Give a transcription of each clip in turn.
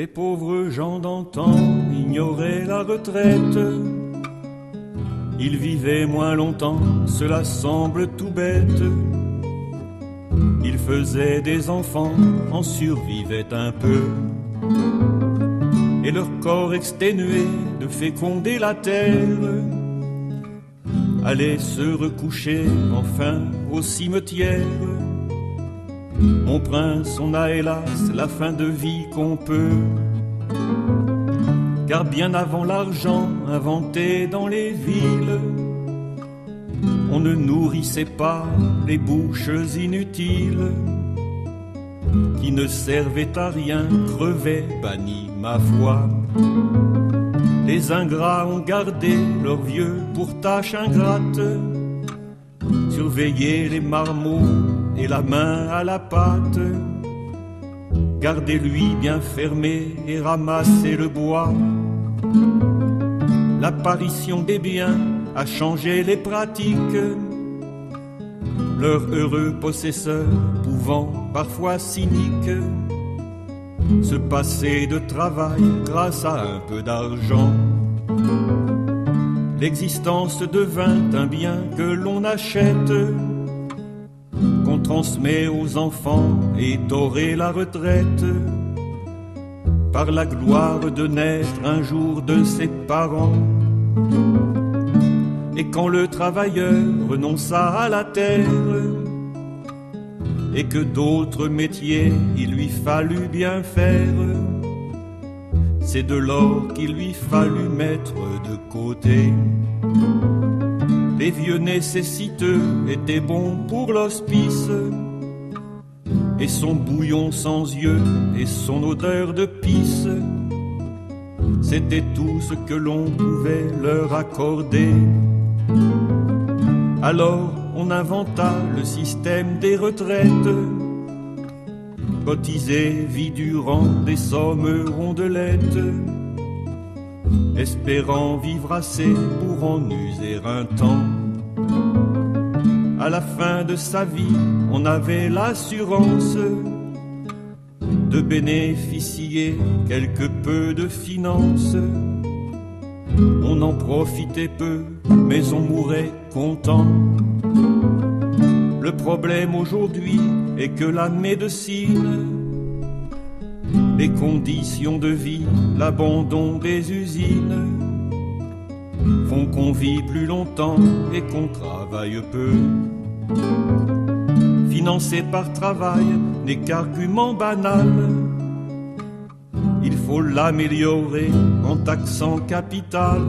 Les pauvres gens d'antan ignoraient la retraite. Ils vivaient moins longtemps, cela semble tout bête. Ils faisaient des enfants, en survivaient un peu. Et leur corps exténué de féconder la terre allait se recoucher enfin au cimetière. Mon prince, on a hélas la fin de vie qu'on peut. Car bien avant l'argent inventé dans les villes, on ne nourrissait pas les bouches inutiles qui ne servaient à rien, crevaient bannis ma foi. Les ingrats ont gardé leurs vieux pour tâche ingrate, surveiller les marmots et la main à la pâte. Gardez-lui bien fermé et ramassez le bois. L'apparition des biens a changé les pratiques, leur heureux possesseur pouvant parfois cynique se passer de travail grâce à un peu d'argent. L'existence devint un bien que l'on achète, qu'on transmet aux enfants et dorer la retraite, par la gloire de naître un jour de ses parents. Et quand le travailleur renonça à la terre, et que d'autres métiers il lui fallut bien faire, c'est de l'or qu'il lui fallut mettre de côté. Les vieux nécessiteux étaient bons pour l'hospice, et son bouillon sans yeux et son odeur de pisse, c'était tout ce que l'on pouvait leur accorder. Alors on inventa le système des retraites, cotisé vie durant des sommes rondelettes, espérant vivre assez pour en user un temps. À la fin de sa vie, on avait l'assurance de bénéficier quelque peu de finances. On en profitait peu, mais on mourait content. Le problème aujourd'hui est que la médecine, les conditions de vie, l'abandon des usines font qu'on vit plus longtemps et qu'on travaille peu. Financer par travail n'est qu'argument banal. Il faut l'améliorer en taxant capital.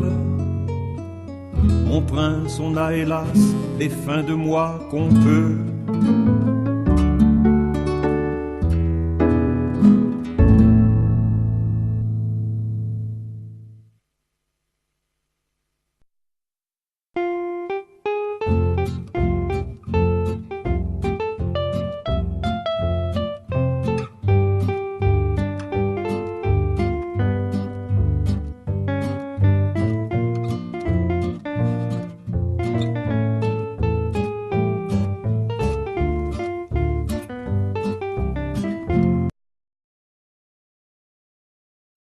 Mon prince, on a hélas les fins de mois qu'on peut.